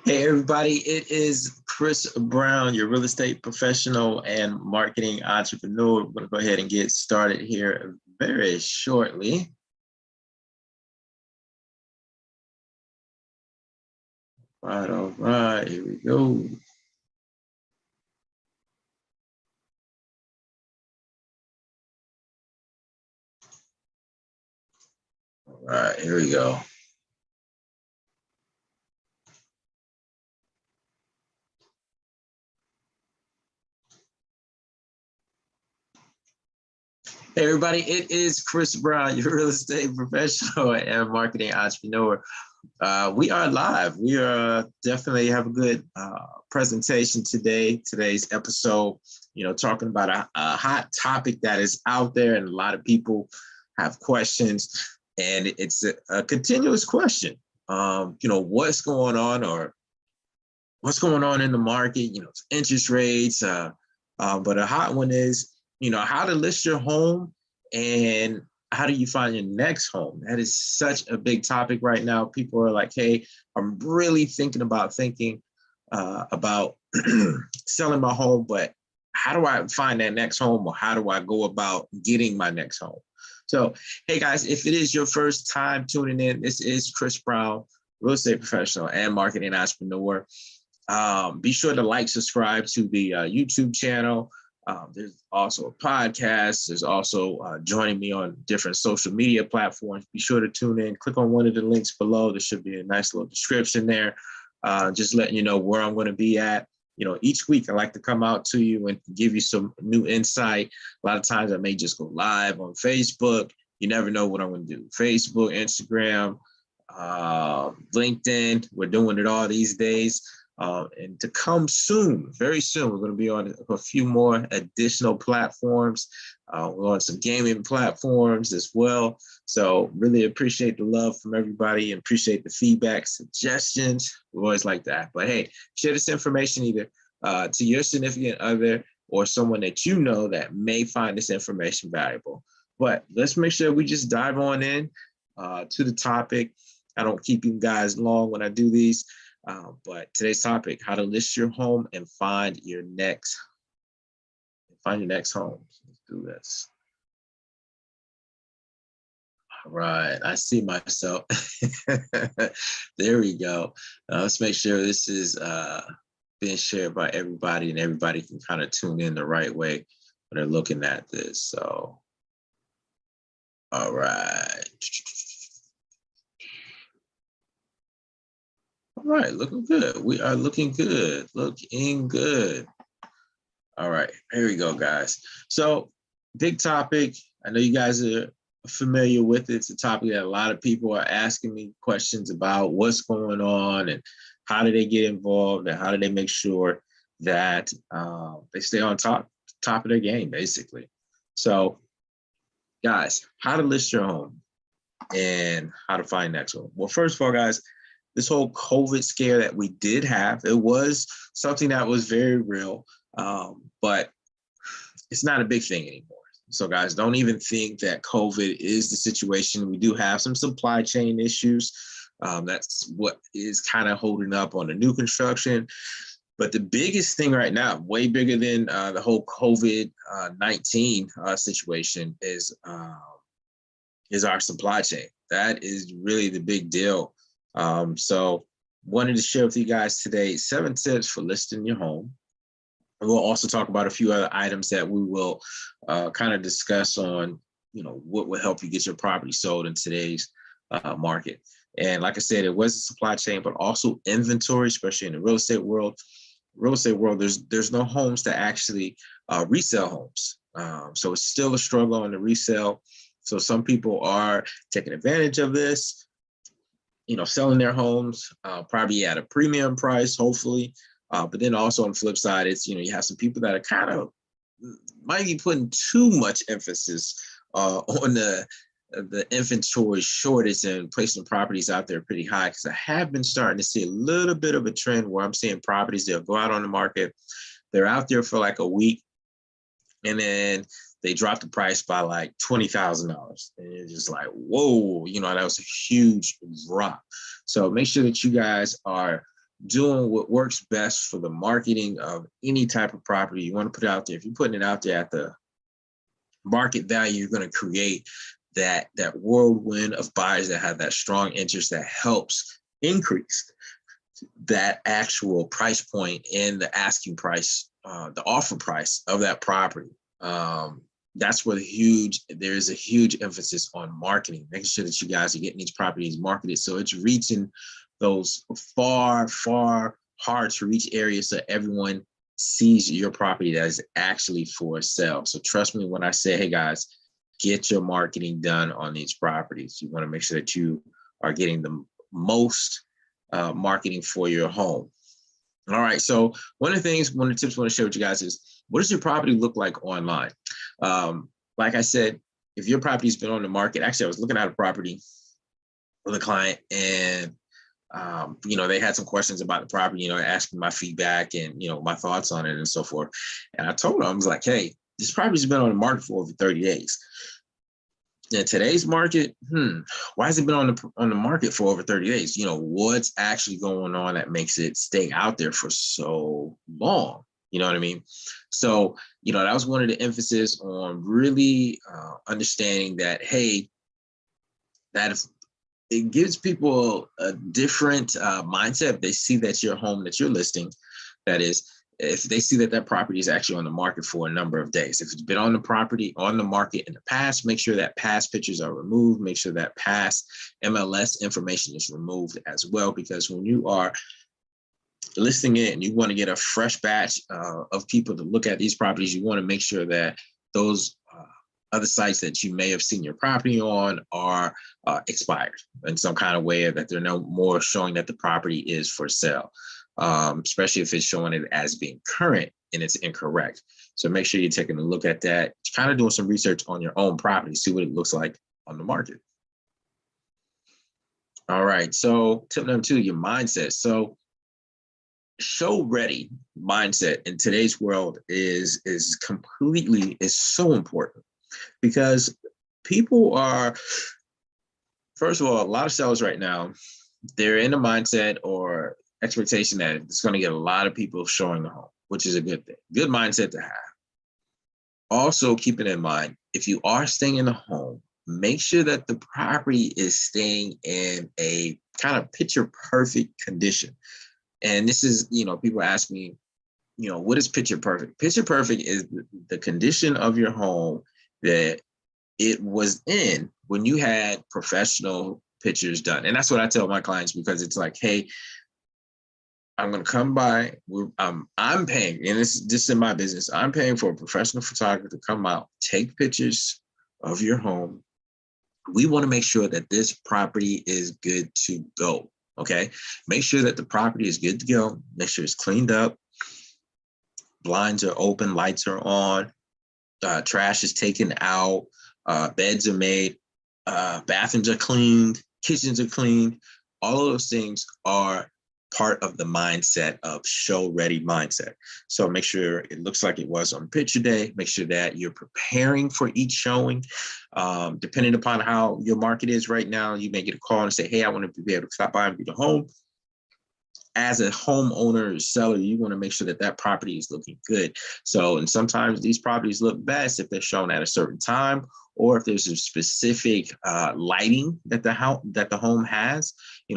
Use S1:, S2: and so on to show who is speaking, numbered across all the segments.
S1: Hey everybody, it is Chris Brown, your real estate professional and marketing entrepreneur. We're going to go ahead and get started here very shortly. All right, here we go. All right, here we go. Hey everybody, it is Chris Brown, your real estate professional and marketing entrepreneur. We are live. We are definitely have a good presentation today. Today's episode, talking about a hot topic that is out there, and a lot of people have questions, and it's a continuous question. What's going on, or what's going on in the market? Interest rates. But a hot one is, how to list your home and how do you find your next home? That is such a big topic right now. People are like, hey, I'm really thinking about selling my home, but how do I find that next home, or how do I go about getting my next home? So, hey guys, if it is your first time tuning in, this is Chris Brown, real estate professional and marketing entrepreneur. Be sure to like, subscribe to the YouTube channel. There's also a podcast. There's also joining me on different social media platforms. Be sure to tune in. Click on one of the links below. There should be a nice little description there. Just letting you know where I'm going to be at. Each week I like to come out to you and give you some new insight. A lot of times I may just go live on Facebook. You never know what I'm going to do. Facebook, Instagram, LinkedIn. We're doing it all these days. And to come soon, very soon, we're going to be on a few more additional platforms. We're on some gaming platforms as well. So really appreciate the love from everybody and appreciate the feedback, suggestions. We always like that. But hey, share this information either to your significant other or someone that you know that may find this information valuable. But let's make sure we just dive on in to the topic. I don't keep you guys long when I do these. But today's topic, how to list your home and find your next home. Let's do this. All right, I see myself. There we go. Let's make sure this is being shared by everybody and everybody can kind of tune in the right way when they're looking at this. So, all right. All right, looking good. We are looking good. Looking good. All right, here we go, guys. So, big topic. I know you guys are familiar with it. It's a topic that a lot of people are asking me questions about. What's going on, and how do they get involved, and how do they make sure that they stay on top of their game, basically. So, guys, how to list your home and how to find next home. Well, first of all, guys, this whole COVID scare that we did have, it was something that was very real, but it's not a big thing anymore. So guys, don't even think that COVID is the situation. We do have some supply chain issues. That's what is kind of holding up on the new construction. But the biggest thing right now, way bigger than the whole COVID-19 situation, is our supply chain. That is really the big deal. So wanted to share with you guys today 7 tips for listing your home. And we'll also talk about a few other items that we will kind of discuss on, what will help you get your property sold in today's market. And like I said, it was a supply chain, but also inventory, especially in the real estate world. There's no homes to actually resell homes. So it's still a struggle on the resale. So some people are taking advantage of this, selling their homes probably at a premium price, hopefully. But then also on the flip side, it's, you have some people that are kind of might be putting too much emphasis on the inventory shortage and placing properties out there pretty high. Because I have been starting to see a little bit of a trend where I'm seeing properties, they'll go out on the market, they're out there for like a week, and then they dropped the price by like $20,000. And it's just like, whoa, that was a huge drop. So make sure that you guys are doing what works best for the marketing of any type of property you want to put out there. If you're putting it out there at the market value, you're going to create that whirlwind of buyers that have that strong interest that helps increase that actual price point and the asking price, the offer price of that property. That's where there's a huge emphasis on marketing, making sure that you guys are getting these properties marketed so it's reaching those far, far hard to reach areas so everyone sees your property that is actually for sale. So trust me when I say, hey guys, get your marketing done on these properties. You want to make sure that you are getting the most marketing for your home. All right, so one of the tips I want to share with you guys is, what does your property look like online? Like I said, if your property's been on the market, actually I was looking at a property with a client, and they had some questions about the property, asking my feedback and, my thoughts on it and so forth. And I told them, I was like, hey, this property's been on the market for over 30 days. In today's market, why has it been on the market for over 30 days? What's actually going on that makes it stay out there for so long? You know what I mean? So, that was one of the emphasis on really understanding that, hey, that if it gives people a different mindset. If they see that your home that you're listing, that is, if they see that that property is actually on the market for a number of days. If it's been on the market in the past, make sure that past pictures are removed. Make sure that past MLS information is removed as well, because when you are listing it and you want to get a fresh batch of people to look at these properties, you want to make sure that those other sites that you may have seen your property on are expired in some kind of way, that they're no more showing that the property is for sale, especially if it's showing it as being current and it's incorrect. So make sure you're taking a look at that, kind of doing some research on your own property, see what it looks like on the market. All right, so tip number 2, your mindset. So show ready mindset in today's world is so important, because people are, first of all, a lot of sellers right now, they're in a mindset or expectation that it's going to get a lot of people showing the home, which is a good thing, good mindset to have. Also, keeping in mind, if you are staying in the home, make sure that the property is staying in a kind of picture perfect condition. And this is, people ask me, what is picture perfect? Picture perfect is the condition of your home that it was in when you had professional pictures done. And that's what I tell my clients, because it's like, hey, I'm going to come by. I'm paying, and this is just in my business, I'm paying for a professional photographer to come out, take pictures of your home. We want to make sure that this property is good to go. Okay. Make sure that the property is good to go. Make sure it's cleaned up. Blinds are open, lights are on, trash is taken out, beds are made, bathrooms are cleaned, kitchens are cleaned. All of those things are part of the mindset of show ready mindset. So make sure it looks like it was on picture day. Make sure that you're preparing for each showing. Depending upon how your market is right now, you may get a call and say, hey, I want to be able to stop by and view the home. As a homeowner or seller, you want to make sure that that property is looking good. So, and sometimes these properties look best if they're shown at a certain time, or if there's a specific lighting that the home has.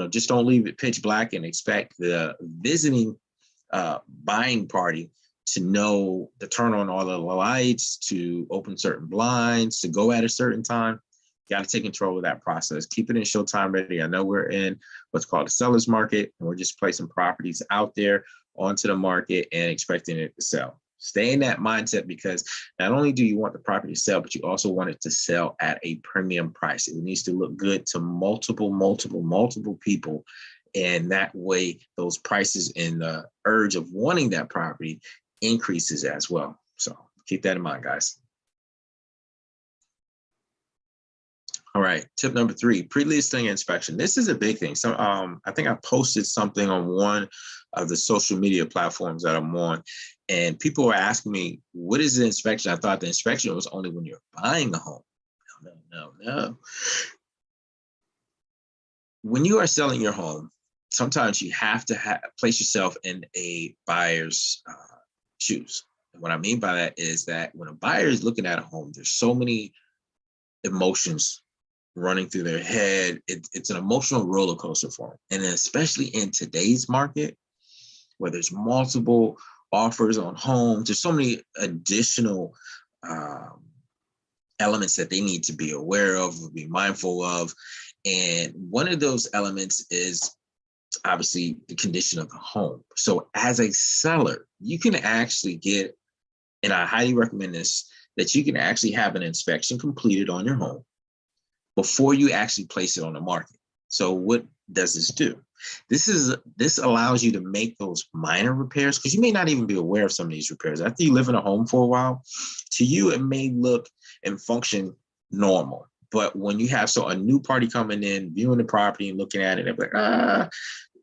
S1: Just don't leave it pitch black and expect the visiting buying party to know to turn on all the lights, to open certain blinds, to go at a certain time. You got to take control of that process. Keep it in showtime ready. I know we're in what's called a seller's market, and we're just placing properties out there onto the market and expecting it to sell. Stay in that mindset, because not only do you want the property to sell, but you also want it to sell at a premium price. It needs to look good to multiple people. And that way, those prices and the urge of wanting that property increases as well. So keep that in mind, guys. All right, tip number 3, pre-listing inspection. This is a big thing. So I think I posted something on one of the social media platforms that I'm on, and people were asking me, what is the inspection? I thought the inspection was only when you're buying a home. No. When you are selling your home, sometimes you have to place yourself in a buyer's shoes. And what I mean by that is that when a buyer is looking at a home, there's so many emotions running through their head. It's an emotional roller coaster for them. And especially in today's market, where there's multiple offers on homes, there's so many additional elements that they need to be aware of, be mindful of. And one of those elements is obviously the condition of the home. So as a seller, you can actually get, and I highly recommend this, that you can actually have an inspection completed on your home before you actually place it on the market. So what does this do? This allows you to make those minor repairs, because you may not even be aware of some of these repairs. After you live in a home for a while, to you, it may look and function normal. But when you have a new party coming in, viewing the property and looking at it, they're like,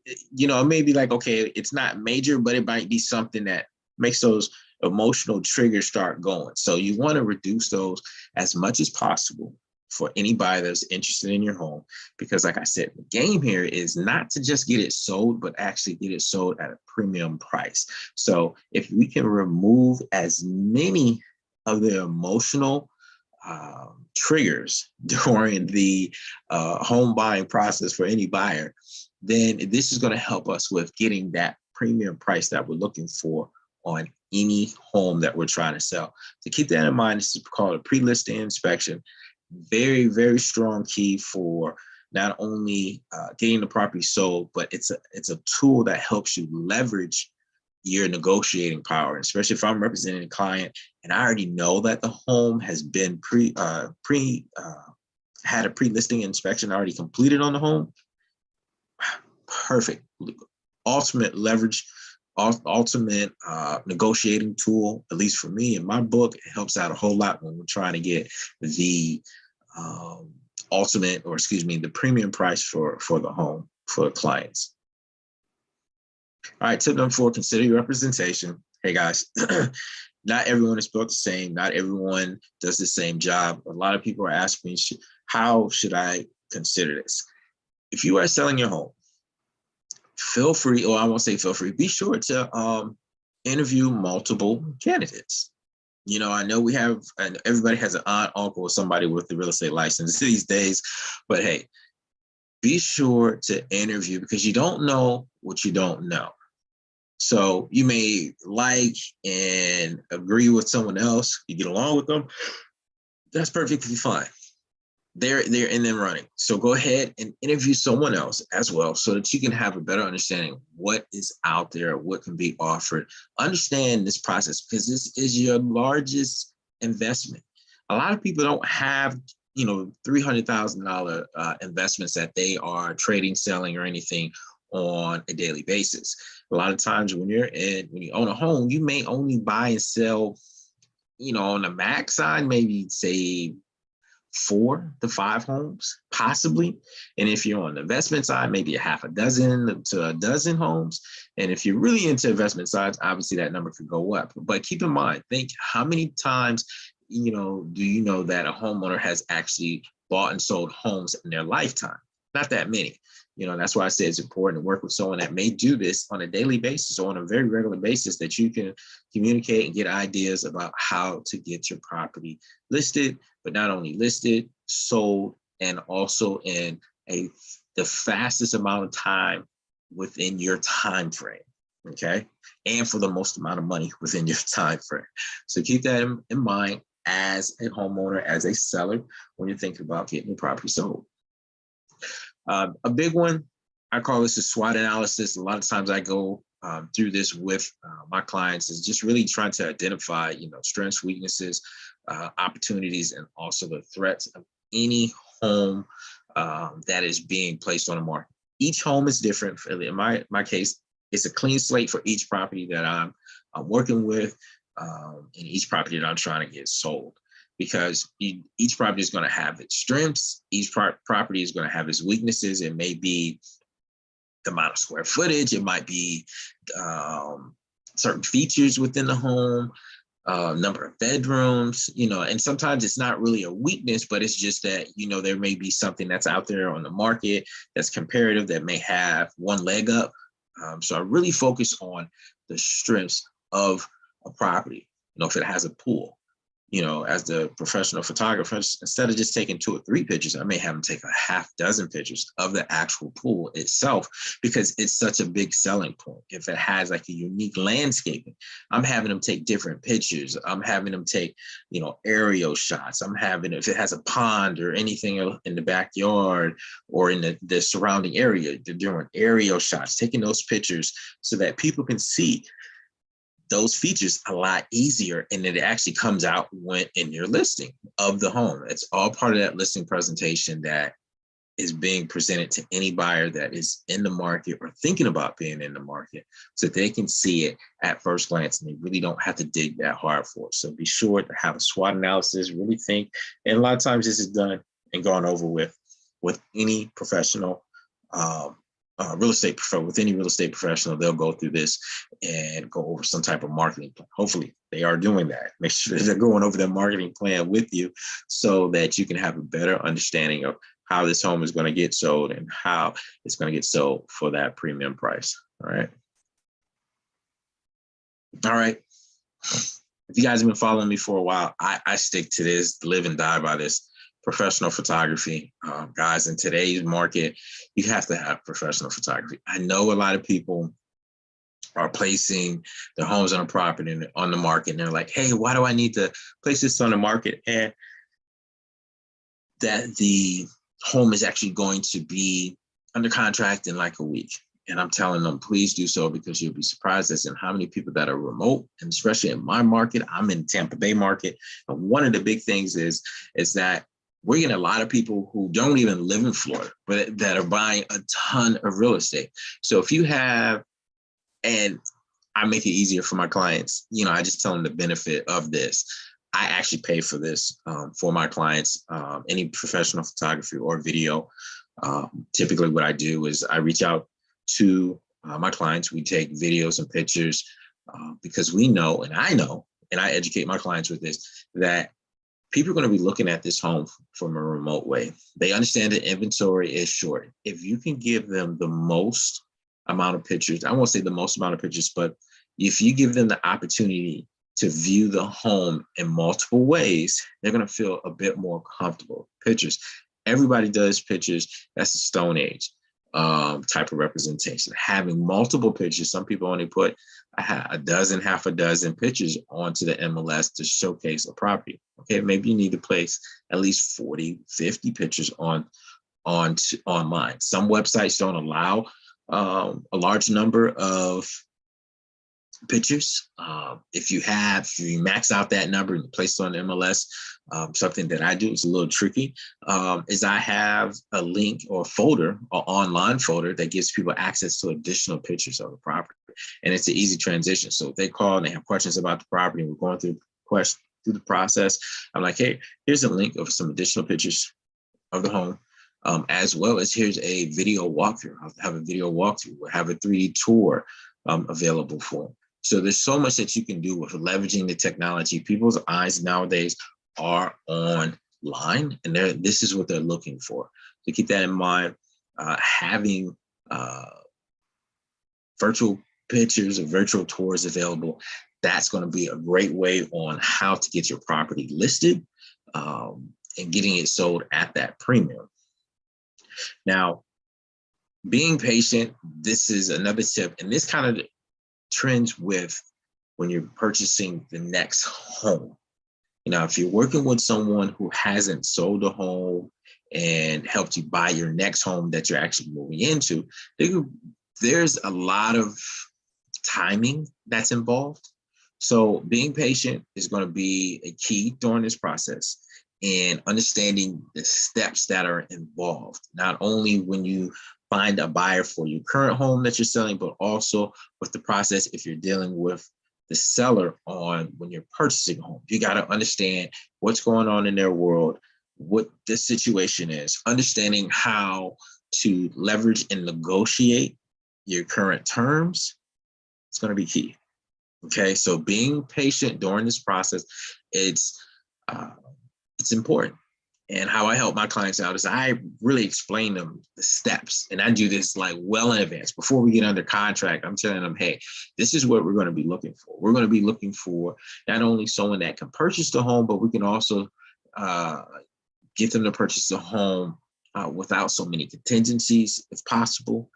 S1: it may be like, okay, it's not major, but it might be something that makes those emotional triggers start going. So you want to reduce those as much as possible for any buyer that's interested in your home, because like I said, the game here is not to just get it sold, but actually get it sold at a premium price. So if we can remove as many of the emotional triggers during the home buying process for any buyer, then this is going to help us with getting that premium price that we're looking for on any home that we're trying to sell. So keep that in mind. This is called a pre-listing inspection. Very, very strong key for not only getting the property sold, but it's a tool that helps you leverage your negotiating power. Especially if I'm representing a client and I already know that the home has been had a pre-listing inspection already completed on the home. Perfect. Ultimate leverage, ultimate negotiating tool, at least for me in my book. It helps out a whole lot when we're trying to get the the premium price for the home for the clients. All right, tip number 4, consider your representation. Hey guys, not everyone is built the same. Not everyone does the same job. A lot of people are asking me, how should I consider this? If you are selling your home, feel free, or I won't say feel free, be sure to interview multiple candidates. I know we have, and everybody has an aunt, uncle, or somebody with the real estate license these days, but hey, be sure to interview, because you don't know what you don't know. So you may like and agree with someone else, you get along with them, that's perfectly fine. They're in the running. So go ahead and interview someone else as well, so that you can have a better understanding of what is out there, what can be offered. Understand this process, because this is your largest investment. A lot of people don't have, $300,000 investments that they are trading, selling, or anything on a daily basis. A lot of times when you own a home, you may only buy and sell, on the max side, maybe say 4 to 5 homes, possibly. And if you're on the investment side, maybe a half a dozen to a dozen homes. And if you're really into investment sides, obviously that number could go up. But keep in mind, think how many times, do you know that a homeowner has actually bought and sold homes in their lifetime? Not that many. That's why I say it's important to work with someone that may do this on a daily basis or on a very regular basis, that you can communicate and get ideas about how to get your property listed, but not only listed, sold, and also in the fastest amount of time within your time frame. Okay. And for the most amount of money within your time frame. So keep that in mind as a homeowner, as a seller, when you're thinking about getting your property sold. A big one, I call this a SWOT analysis. A lot of times I go through this with my clients, is just really trying to identify, strengths, weaknesses, opportunities, and also the threats of any home that is being placed on the market. Each home is different. In my case, it's a clean slate for each property that I'm working with, and each property that I'm trying to get sold. Because each property is going to have its strengths. Each property is going to have its weaknesses. It may be the amount of square footage. It might be certain features within the home. number of bedrooms, and sometimes it's not really a weakness, but it's just that, there may be something that's out there on the market that's comparative that may have one leg up. So I really focus on the strengths of a property. If it has a pool, as the professional photographer, instead of just taking 2 or 3 pictures, I may have them take a half dozen pictures of the actual pool itself, because it's such a big selling point. If it has like a unique landscaping, I'm having them take different pictures. I'm having them take, aerial shots. If it has a pond or anything in the backyard or in the surrounding area, they're doing aerial shots, taking those pictures so that people can see those features a lot easier, and it actually comes out when in your listing of the home. It's all part of that listing presentation that is being presented to any buyer that is in the market or thinking about being in the market, so they can see it at first glance and they really don't have to dig that hard for it. So be sure to have a SWOT analysis, really think, and a lot of times this is done and gone over with any professional with any real estate professional. They'll go through this and go over some type of marketing plan. Hopefully they are doing that. Make sure they're going over their marketing plan with you so that you can have a better understanding of how this home is going to get sold and how it's going to get sold for that premium price. All right. If you guys have been following me for a while, I stick to this, live and die by this. Professional photography. Guys, in today's market, you have to have professional photography. I know a lot of people are placing their homes on a property and on the market, and they're like, hey, why do I need to place this on the market? And that the home is actually going to be under contract in like a week. And I'm telling them, please do so, because you'll be surprised as in how many people that are remote, and especially in my market, I'm in Tampa Bay market. And one of the big things is that we're getting a lot of people who don't even live in Florida, but that are buying a ton of real estate. So if you have, and I make it easier for my clients, I just tell them the benefit of this. I actually pay for this for my clients, any professional photography or video. Typically what I do is I reach out to my clients. We take videos and pictures because we know, and I educate my clients with this, that people are going to be looking at this home from a remote way. They understand the inventory is short. If you can give them the most amount of pictures, I won't say the most amount of pictures, but if you give them the opportunity to view the home in multiple ways, they're going to feel a bit more comfortable. Pictures. Everybody does pictures. That's the Stone Age type of representation. Having multiple pictures. Some people only put half a dozen pictures onto the MLS to showcase a property. Okay, maybe you need to place at least 40, 50 pictures online. Some websites don't allow a large number of pictures. If you max out that number and place it on the MLS, something that I do, it's a little tricky, is I have a link or folder or online folder that gives people access to additional pictures of the property. And it's an easy transition. So if they call and they have questions about the property, and we're going through the process, I'm like, hey, here's a link of some additional pictures of the home. As well as here's a video walkthrough. I'll have a video walkthrough. We'll have a 3D tour available for them. So there's so much that you can do with leveraging the technology. People's eyes nowadays are online, and this is what they're looking for. So keep that in mind. Having virtual pictures or virtual tours available, that's going to be a great way on how to get your property listed and getting it sold at that premium. Now, being patient, this is another tip, and this kind of trends with when you're purchasing the next home. If you're working with someone who hasn't sold a home and helped you buy your next home that you're actually moving into, there's a lot of timing that's involved. So being patient is going to be a key during this process, and understanding the steps that are involved, not only when you find a buyer for your current home that you're selling, but also with the process if you're dealing with the seller on when you're purchasing a home. You got to understand what's going on in their world, what the situation is, understanding how to leverage and negotiate your current terms. It's going to be key. Okay, so being patient during this process, it's important. And how I help my clients out is I really explain them the steps. And I do this like well in advance. Before we get under contract, I'm telling them, hey, this is what we're going to be looking for. We're going to be looking for not only someone that can purchase the home, but we can also get them to purchase the home without so many contingencies if possible.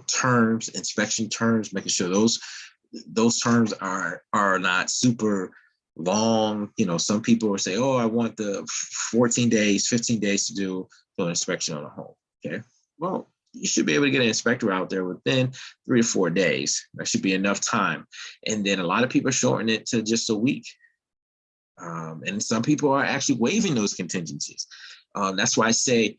S1: Terms, inspection terms, making sure those terms are not super long. Some people will say, oh, I want the 14 days, 15 days to do an inspection on a home. Okay. Well, you should be able to get an inspector out there within 3 to 4 days. That should be enough time. And then a lot of people shorten it to just a week. And some people are actually waiving those contingencies. That's why I say,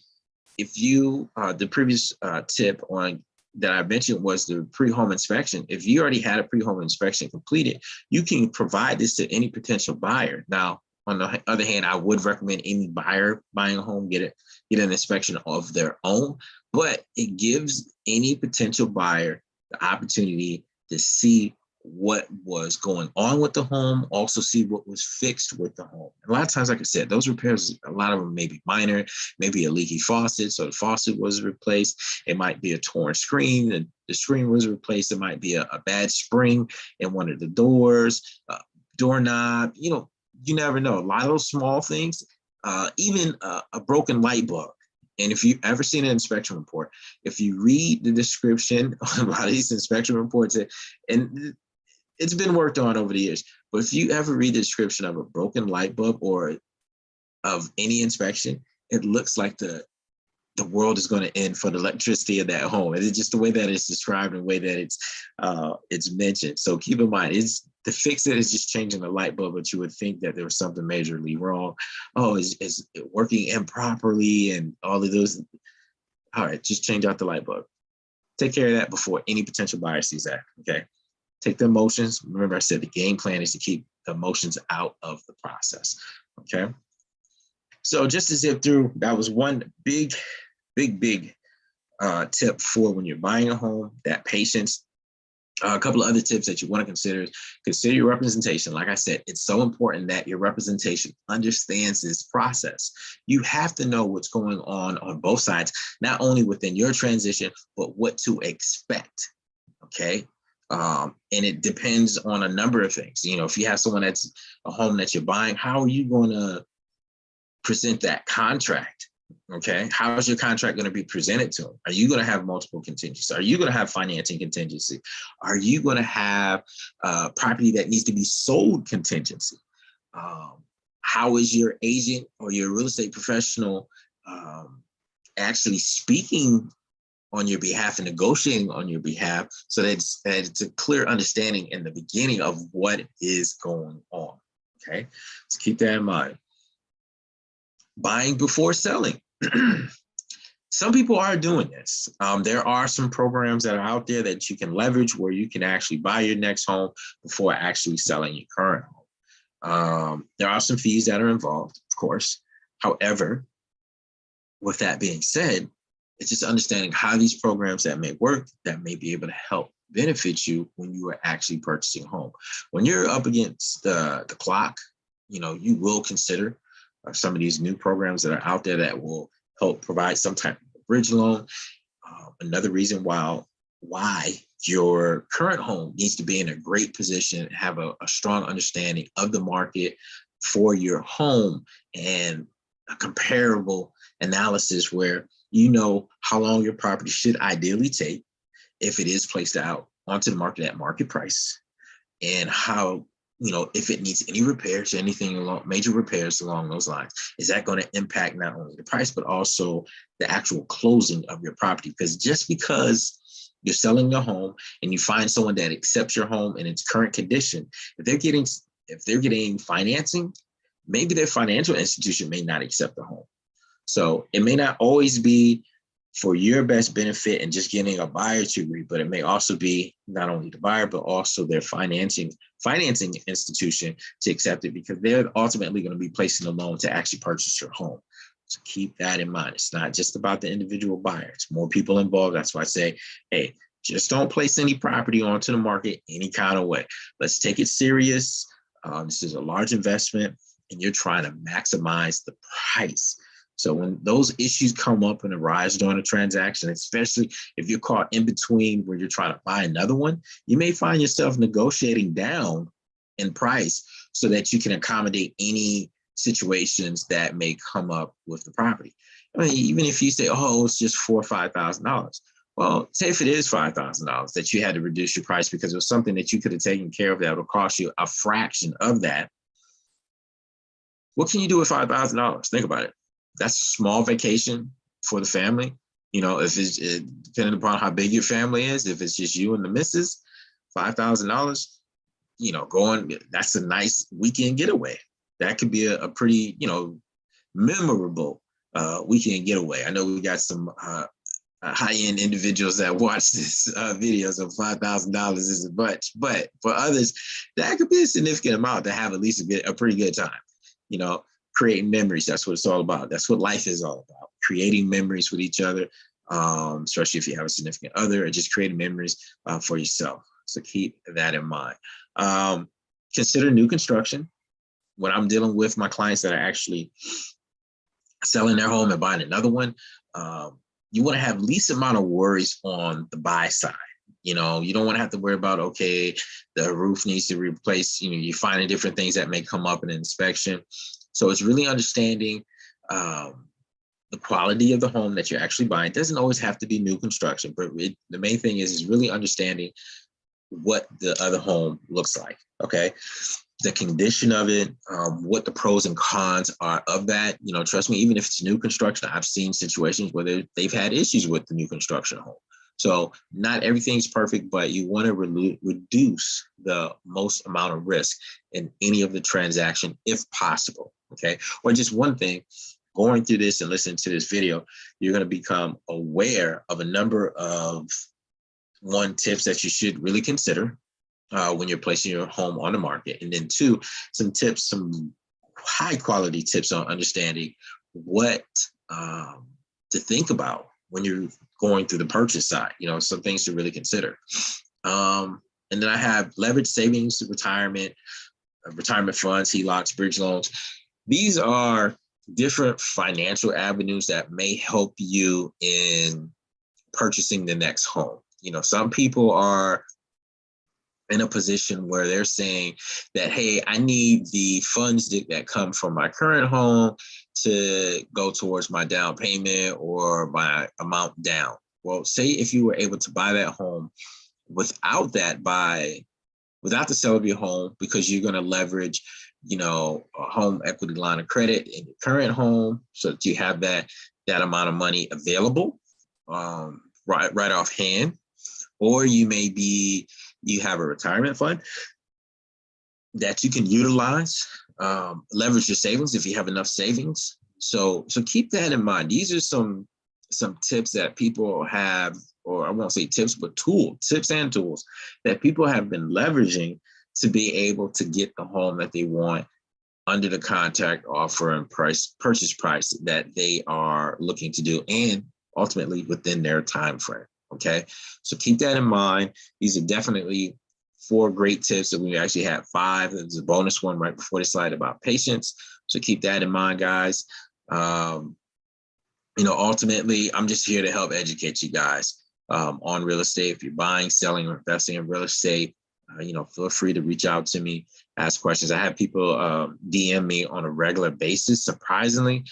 S1: if you, the previous tip on that I mentioned was the pre-home inspection. If you already had a pre-home inspection completed, you can provide this to any potential buyer. Now, on the other hand, I would recommend any buyer buying a home get an inspection of their own, but it gives any potential buyer the opportunity to see what was going on with the home, also see what was fixed with the home. And a lot of times, like I said, those repairs, a lot of them may be minor, maybe a leaky faucet, so the faucet was replaced. It might be a torn screen, and the screen was replaced. It might be a bad spring in one of the doors, doorknob, you never know. A lot of those small things, even a broken light bulb. And if you've ever seen an inspection report, if you read the description of a lot of these inspection reports, and it's been worked on over the years, but if you ever read the description of a broken light bulb or of any inspection, it looks like the world is going to end for the electricity of that home. And it's just the way that it's described and the way that it's mentioned. So keep in mind, to fix it is just changing the light bulb, but you would think that there was something majorly wrong. Oh, is it working improperly and all of those? All right, just change out the light bulb. Take care of that before any potential buyer sees that, okay? Take the emotions. Remember, I said the game plan is to keep the emotions out of the process, okay? So just to zip through, that was one big tip for when you're buying a home, that patience. A couple of other tips that you want to consider is consider your representation. Like I said, it's so important that your representation understands this process. You have to know what's going on both sides, not only within your transition, but what to expect, okay? And it depends on a number of things. If you have someone that's a home that you're buying, how are you going to present that contract? Okay, how is your contract going to be presented to them? Are you going to have multiple contingencies? Are you going to have financing contingency? Are you going to have property that needs to be sold contingency? How is your agent or your real estate professional actually speaking on your behalf and negotiating on your behalf, so that it's a clear understanding in the beginning of what is going on? Okay, so keep that in mind. Buying before selling. Some people are doing this. There are some programs that are out there that you can leverage where you can actually buy your next home before actually selling your current home. There are some fees that are involved, of course. However, with that being said, it's just understanding how these programs that may work, that may be able to help benefit you when you are actually purchasing a home. When you're up against the clock, you will consider some of these new programs that are out there that will help provide some type of bridge loan. Another reason why your current home needs to be in a great position, have a strong understanding of the market for your home, and a comparable analysis where you know how long your property should ideally take if it is placed out onto the market at market price, and how, if it needs any repairs, anything along major repairs along those lines, is that going to impact not only the price, but also the actual closing of your property? Because just because you're selling your home and you find someone that accepts your home in its current condition, if they're getting financing, maybe their financial institution may not accept the home. So it may not always be for your best benefit and just getting a buyer to agree, but it may also be not only the buyer, but also their financing institution to accept it, because they're ultimately going to be placing a loan to actually purchase your home. So keep that in mind. It's not just about the individual buyer. It's more people involved. That's why I say, hey, Just don't place any property onto the market any kind of way. Let's take it serious. This is a large investment, and you're trying to maximize the price. So when those issues come up and arise during a transaction, especially if you're caught in between where you're trying to buy another one, you may find yourself negotiating down in price so that you can accommodate any situations that may come up with the property. I mean, even if you say, oh, it's just $4,000 or $5,000. Well, say if it is $5,000 that you had to reduce your price because it was something that you could have taken care of that would cost you a fraction of that. What can you do with $5,000? Think about it. That's a small vacation for the family. You know, if it's depending upon how big your family is, if it's just you and the missus, $5,000, you know, that's a nice weekend getaway. That could be a pretty, you know, memorable weekend getaway. I know we got some high-end individuals that watch this videos of $5,000 isn't much, but for others, that could be a significant amount to have at least a pretty good time. You know, creating memories. That's what it's all about. That's what life is all about. Creating memories with each other, especially if you have a significant other, or just creating memories for yourself. So keep that in mind. Consider new construction. When I'm dealing with my clients that are actually selling their home and buying another one, you want to have least amount of worries on the buy side. You know, you don't want to have to worry about, okay, the roof needs to replace, you know, you're finding different things that may come up in an inspection. So it's really understanding the quality of the home that you're actually buying. It doesn't always have to be new construction, but the main thing is really understanding what the other home looks like, okay? The condition of it, what the pros and cons are of that. You know, trust me, even if it's new construction, I've seen situations where they've had issues with the new construction home. So not everything's perfect, but you want to reduce the most amount of risk in any of the transaction if possible, okay? Or just one thing, going through this and listening to this video, you're going to become aware of a number of tips that you should really consider when you're placing your home on the market. And then two, some tips, some high quality tips on understanding what to think about when you're going through the purchase side, you know, some things to really consider. And then I have leverage savings, retirement funds, HELOCs, bridge loans. These are different financial avenues that may help you in purchasing the next home. You know, some people are in a position where they're saying that, hey, I need the funds that come from my current home to go towards my down payment or my amount down. Well, say if you were able to buy that home without the sale of your home, because you're going to leverage, you know, a home equity line of credit in your current home so that you have that amount of money available right offhand. Or you have a retirement fund that you can utilize, leverage your savings if you have enough savings. So keep that in mind. These are some tips that people have, or I won't say tips, but tips and tools that people have been leveraging to be able to get the home that they want under the contract offer and purchase price that they are looking to do, and ultimately within their time frame. Okay, so keep that in mind. These are definitely 4 great tips, and we actually had 5. There's a bonus one right before the slide about patience. So keep that in mind, guys. You know, ultimately, I'm just here to help educate you guys on real estate. If you're buying, selling, or investing in real estate, you know, feel free to reach out to me, ask questions. I have people DM me on a regular basis. Surprisingly,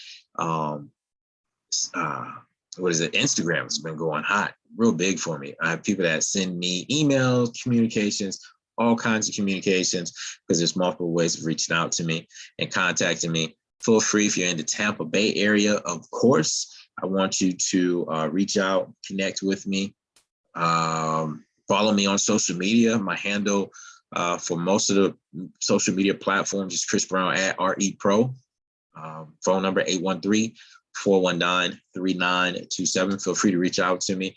S1: Instagram has been going hot, real big for me. I have people that send me emails, communications, all kinds of communications, because there's multiple ways of reaching out to me and contacting me. Feel free, if you're in the Tampa Bay area, of course, I want you to reach out, connect with me, follow me on social media. My handle for most of the social media platforms is Chris Brown at REPro. Phone number 813-419-3927. Feel free to reach out to me.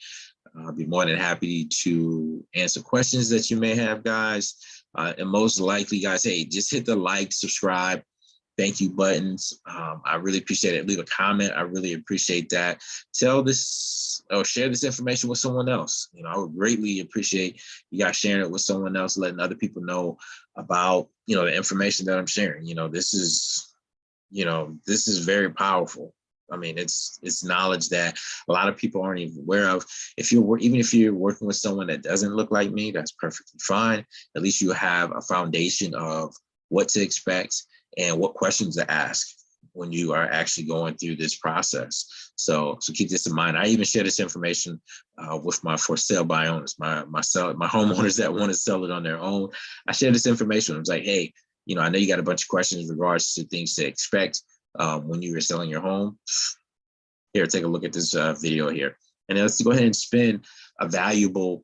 S1: I'll be more than happy to answer questions that you may have, guys. And most likely, guys, hey, just hit the like, subscribe, thank you buttons. I really appreciate it. Leave a comment. I really appreciate that. Tell this or share this information with someone else. You know, I would greatly appreciate you guys sharing it with someone else, letting other people know about, you know, the information that I'm sharing. You know, this is very powerful. I mean, it's knowledge that a lot of people aren't even aware of. Even if you're working with someone that doesn't look like me, that's perfectly fine. At least you have a foundation of what to expect and what questions to ask when you are actually going through this process. So keep this in mind. I even share this information with my for sale by owners, my homeowners that want to sell it on their own. I share this information. I was like, hey, you know, I know you got a bunch of questions in regards to things to expect when you are selling your home. Here, take a look at this video here. And let's go ahead and spend a valuable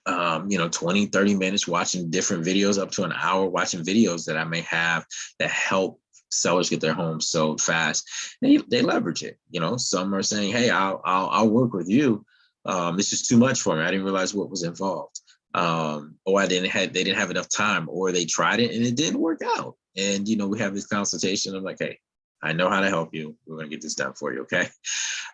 S1: 20, 30 minutes watching different videos, up to an hour watching videos that I may have that help sellers get their homes sold fast. They leverage it. You know, some are saying, hey, I'll work with you. This is too much for me. I didn't realize what was involved. Or they didn't have enough time, or they tried it and it didn't work out. And, you know, we have this consultation. I'm like, hey, I know how to help you. We're going to get this done for you. Okay.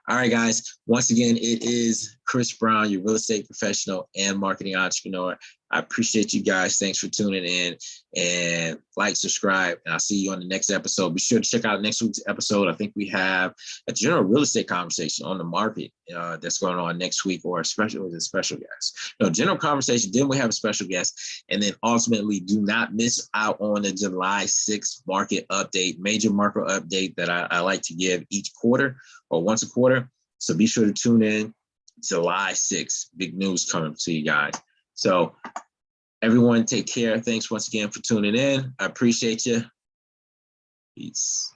S1: All right, guys. Once again, it is Chris Brown, your real estate professional and marketing entrepreneur. I appreciate you guys. Thanks for tuning in, and like, subscribe, and I'll see you on the next episode. Be sure to check out next week's episode. I think we have a general real estate conversation on the market that's going on next week, or a special guest. No, general conversation. Then we have a special guest, and then ultimately, do not miss out on the July 6th market update, major market update that I like to give each quarter or once a quarter. So be sure to tune in. July 6th, big news coming to you guys. So everyone take care. Thanks once again for tuning in. I appreciate you. Peace.